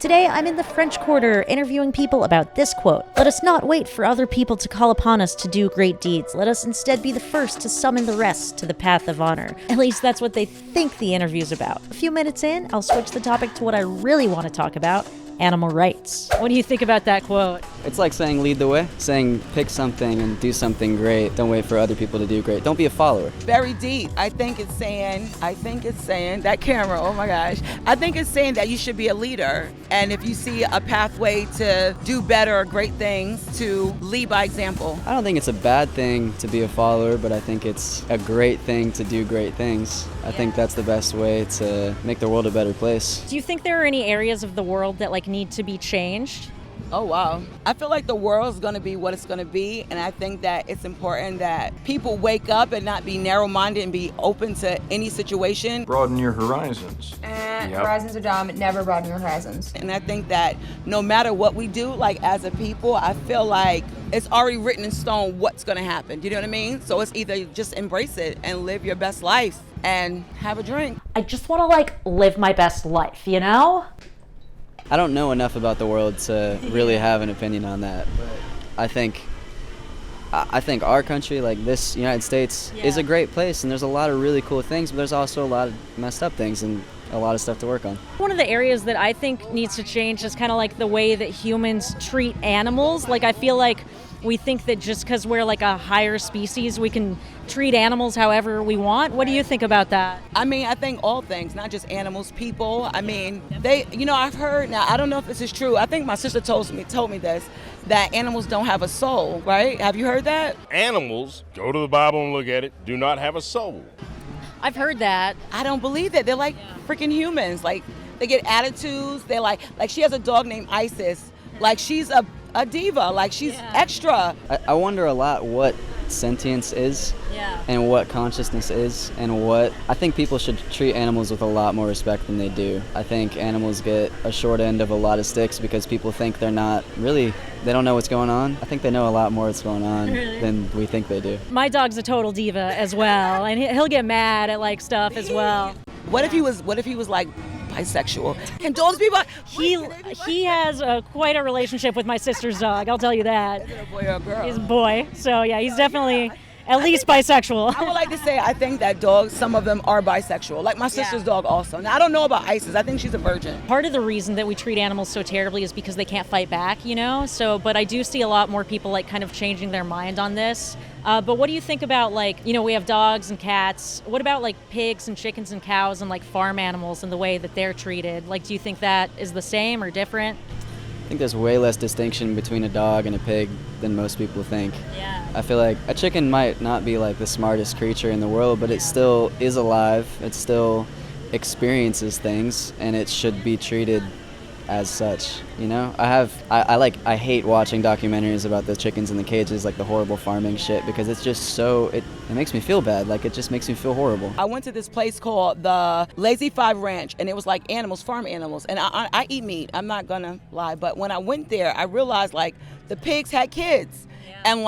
Today, I'm in the French Quarter interviewing people about this quote. Let us not wait for other people to call upon us to do great deeds. Let us instead be the first to summon the rest to the path of honor. At least that's what they think the interview's about. A few minutes in, I'll switch the topic to what I really want to talk about: animal rights. What do you think about that quote? It's like saying lead the way, saying pick something and do something great. Don't wait for other people to do great. Don't be a follower. Very deep. I think it's saying, that camera, oh my gosh. I think it's saying that you should be a leader. And if you see a pathway to do better or great things, to lead by example. I don't think it's a bad thing to be a follower, but I think it's a great thing to do great things. I think that's the best way to make the world a better place. Do you think there are any areas of the world that need to be changed? Oh, wow. I feel like the world's going to be what it's going to be, and I think that it's important that people wake up and not be narrow-minded and be open to any situation. Broaden your horizons. Horizons are dumb. Never broaden your horizons. And I think that no matter what we do, as a people, I feel like it's already written in stone what's going to happen. Do you know what I mean? So it's either just embrace it and live your best life and have a drink. I just want to live my best life, you know? I don't know enough about the world to really have an opinion on that. But I think our country, this United States, is a great place, and there's a lot of really cool things, but there's also a lot of messed up things and a lot of stuff to work on. One of the areas that I think needs to change is kind of the way that humans treat animals. I feel like we think that just because we're a higher species, we can treat animals however we want. What do you think about that? I mean, I think all things, not just animals, people. I mean, I've heard, now I don't know if this is true. I think my sister told me this, that animals don't have a soul, right? Have you heard that? Animals, go to the Bible and look at it, do not have a soul. I've heard that. I don't believe that. They're like freaking humans. They get attitudes. They're like she has a dog named Isis. She's a diva. She's extra. I wonder a lot what sentience is and what consciousness is, and what I think people should treat animals with a lot more respect than they do. I think animals get a short end of a lot of sticks because people think they don't know what's going on. I think they know a lot more what's going on than we think they do. My dog's a total diva as well, and he'll get mad at stuff as well. What if he was bisexual? Can dogs be He has quite a relationship with my sister's dog, I'll tell you that. Is it a boy or a girl? He's a boy, so yeah, he's definitely at least bisexual. I would like to say I think that dogs, some of them are bisexual. Like my sister's dog also. Now I don't know about Isis. I think she's a virgin. Part of the reason that we treat animals so terribly is because they can't fight back, but I do see a lot more people kind of changing their mind on this. But what do you think about we have dogs and cats. What about pigs and chickens and cows and farm animals and the way that they're treated? Do you think that is the same or different? I think there's way less distinction between a dog and a pig than most people think. Yeah. I feel like a chicken might not be the smartest creature in the world, but it still is alive. It still experiences things, and it should be treated as such. I hate watching documentaries about the chickens in the cages, the horrible farming shit, because it's just it makes me feel bad. It just makes me feel horrible. I went to this place called the Lazy Five Ranch, and it was animals, farm animals, and I eat meat, I'm not gonna lie, but when I went there, I realized the pigs had kids, and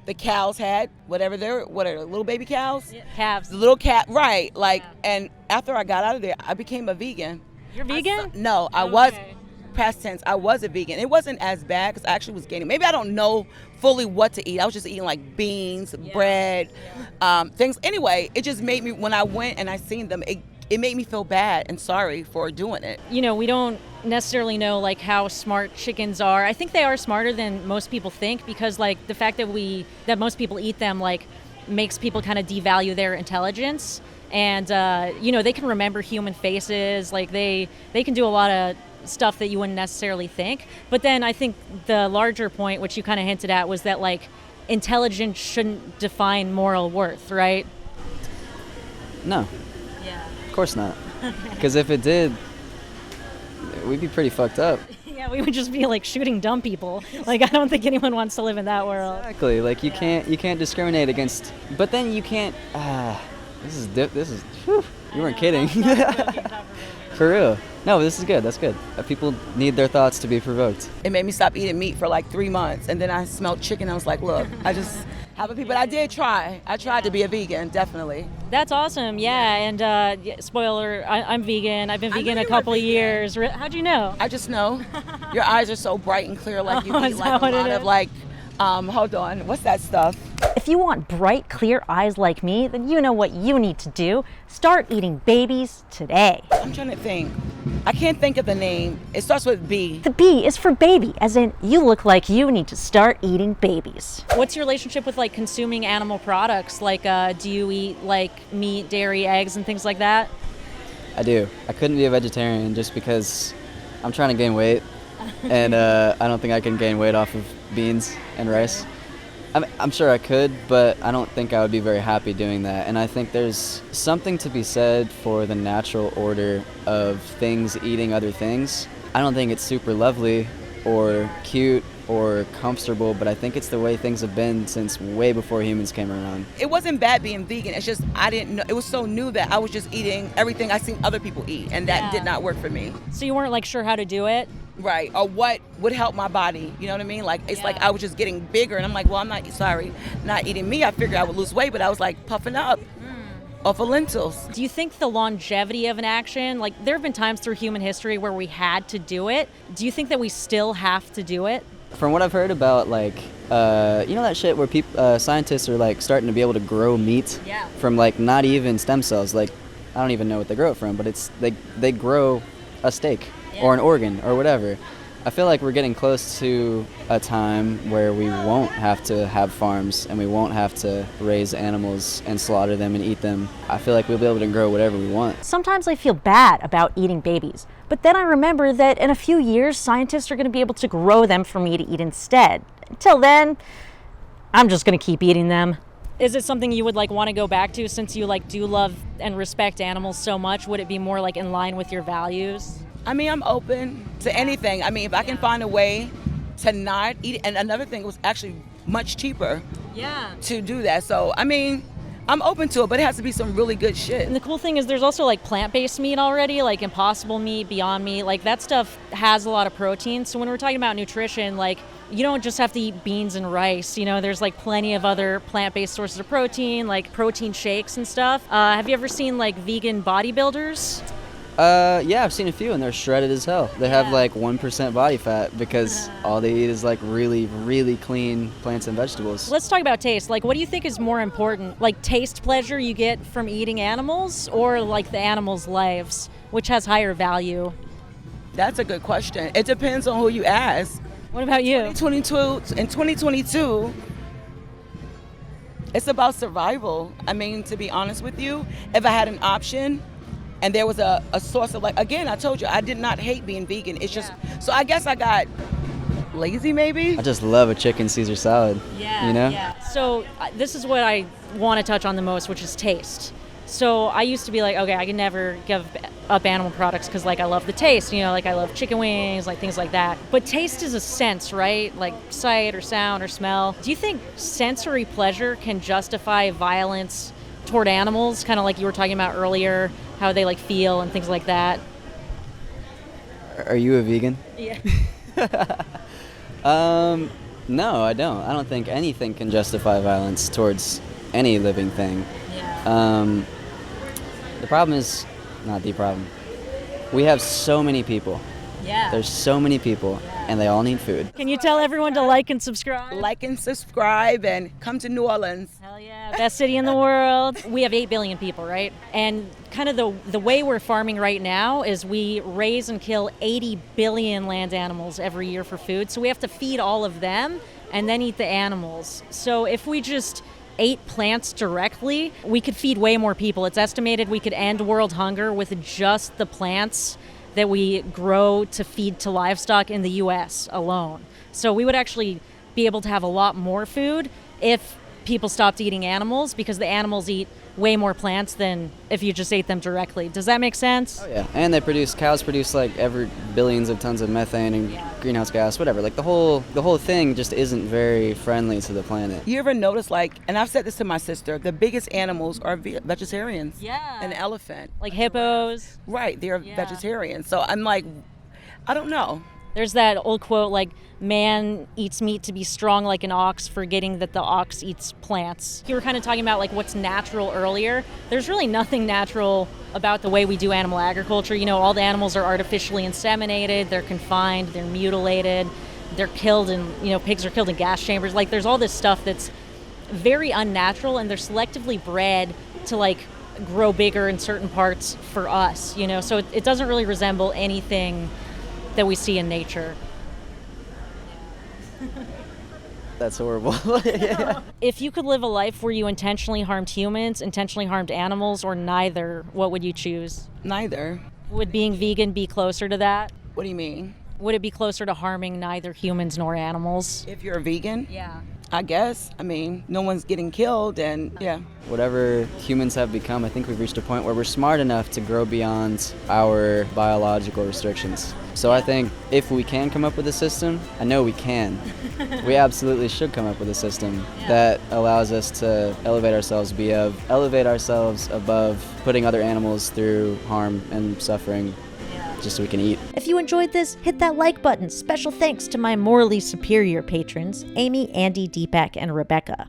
the cows had what are little baby cows? Yeah, calves. The little cat, right, and after I got out of there, I became a vegan. You're vegan? No, I was. Past tense, I was a vegan. It wasn't as bad because I actually was gaining. Maybe I don't know fully what to eat. I was just eating beans, bread, things. Anyway, it just made me, when I went and I seen them, it made me feel bad and sorry for doing it. We don't necessarily know how smart chickens are. I think they are smarter than most people think, because the fact that most people eat them makes people kind of devalue their intelligence. And they can remember human faces. They can do a lot of stuff that you wouldn't necessarily think. But then I think the larger point, which you kind of hinted at, was that intelligence shouldn't define moral worth, right? No. Yeah. Of course not. Because if it did, we'd be pretty fucked up. Yeah, we would just be shooting dumb people. I don't think anyone wants to live in that world. Exactly. You can't discriminate against, but then you can't. This is. Whew, you weren't kidding. For real. No, this is good. That's good. People need their thoughts to be provoked. It made me stop eating meat for 3 months, and then I smelled chicken. I was like, look, Have a piece, but I did try. I tried to be a vegan, definitely. That's awesome. Yeah, and spoiler, I'm vegan. I've been I knew vegan a you were couple of vegan. years. How'd you know? I just know. Your eyes are so bright and clear, like you Oh, eat is like that a what it lot of is? like, hold on, what's that stuff? If you want bright, clear eyes like me, then you know what you need to do. Start eating babies today. I'm trying to think. I can't think of the name. It starts with B. The B is for baby, as in you look like you need to start eating babies. What's your relationship with like consuming animal products? Like, do you eat like meat, dairy, eggs, and things like that? I do. I couldn't be a vegetarian just because I'm trying to gain weight, and I don't think I can gain weight off of beans and rice. I'm sure I could, but I don't think I would be very happy doing that. And I think there's something to be said for the natural order of things eating other things. I don't think it's super lovely or cute or comfortable, but I think it's the way things have been since way before humans came around. It wasn't bad being vegan. It's just I didn't know. It was so new that I was just eating everything I seen other people eat, and that did not work for me. So you weren't like sure how to do it? Right, or what would help my body, you know what I mean? Like, it's like I was just getting bigger, and I'm like, well, I'm not eating me. I figured I would lose weight, but I was like puffing up off of lentils. Do you think the longevity of an action, like there have been times through human history where we had to do it. Do you think that we still have to do it? From what I've heard about, like, you know that shit where scientists are like starting to be able to grow meat from like not even stem cells. Like, I don't even know what they grow it from, but it's they grow a steak or an organ or whatever. I feel like we're getting close to a time where we won't have to have farms and we won't have to raise animals and slaughter them and eat them. I feel like we'll be able to grow whatever we want. Sometimes I feel bad about eating babies, but then I remember that in a few years, scientists are going to be able to grow them for me to eat instead. Until then, I'm just going to keep eating them. Is it something you would like want to go back to since you like do love and respect animals so much? Would it be more like in line with your values? I mean, I'm open to anything. I mean, if I can find a way to not eat it. And another thing, it was actually much cheaper to do that. So, I mean, I'm open to it, but it has to be some really good shit. And the cool thing is there's also like plant-based meat already, like Impossible meat, Beyond Meat, like that stuff has a lot of protein. So when we're talking about nutrition, like you don't just have to eat beans and rice, you know, there's like plenty of other plant-based sources of protein, like protein shakes and stuff. Have you ever seen like vegan bodybuilders? Yeah, I've seen a few and they're shredded as hell. They have like 1% body fat because all they eat is like really, really clean plants and vegetables. Let's talk about taste. Like, what do you think is more important? Like taste pleasure you get from eating animals or like the animals' lives, which has higher value? That's a good question. It depends on who you ask. What about you? In 2022, it's about survival. I mean, to be honest with you, if I had an option, and there was a source of like, again, I told you, I did not hate being vegan. It's just, so I guess I got lazy maybe. I just love a chicken Caesar salad, you know? Yeah. So this is what I want to touch on the most, which is taste. So I used to be like, okay, I can never give up animal products because like I love the taste, you know, like I love chicken wings, like things like that. But taste is a sense, right? Like sight or sound or smell. Do you think sensory pleasure can justify violence toward animals, kind of like you were talking about earlier, how they like feel and things like that? Are you a vegan? Yeah. No, I don't. I don't think anything can justify violence towards any living thing. Yeah. The problem is, not the problem. We have so many people. Yeah. There's so many people, and they all need food. Can you tell everyone to like and subscribe? Like and subscribe and come to New Orleans. Hell yeah, best city in the world. We have 8 billion people, right? And kind of the way we're farming right now is we raise and kill 80 billion land animals every year for food. So we have to feed all of them and then eat the animals. So if we just ate plants directly, we could feed way more people. It's estimated we could end world hunger with just the plants that we grow to feed to livestock in the US alone. So we would actually be able to have a lot more food if people stopped eating animals, because the animals eat way more plants than if you just ate them directly. Does that make sense? Oh yeah, and cows produce like every billions of tons of methane and greenhouse gas, whatever. Like the whole thing just isn't very friendly to the planet. You ever notice, like, and I've said this to my sister, the biggest animals are vegetarians. Yeah. An elephant. Like hippos. Right, they're vegetarians. So I'm like, I don't know. There's that old quote like, man eats meat to be strong like an ox, forgetting that the ox eats plants. You were kind of talking about like what's natural earlier. There's really nothing natural about the way we do animal agriculture. You know, all the animals are artificially inseminated, they're confined, they're mutilated, they're killed, and, you know, pigs are killed in gas chambers. Like, there's all this stuff that's very unnatural, and they're selectively bred to like grow bigger in certain parts for us, you know, so it doesn't really resemble anything that we see in nature. That's horrible. Yeah. If you could live a life where you intentionally harmed humans, intentionally harmed animals, or neither, what would you choose? Neither. Would being vegan be closer to that? What do you mean? Would it be closer to harming neither humans nor animals? If you're a vegan? Yeah. I guess. I mean, no one's getting killed, and yeah. Whatever humans have become, I think we've reached a point where we're smart enough to grow beyond our biological restrictions. So I think if we can come up with a system, I know we can. We absolutely should come up with a system that allows us to elevate ourselves above putting other animals through harm and suffering just so we can eat. If you enjoyed this, hit that like button. Special thanks to my morally superior patrons, Amy, Andy, Deepak, and Rebecca.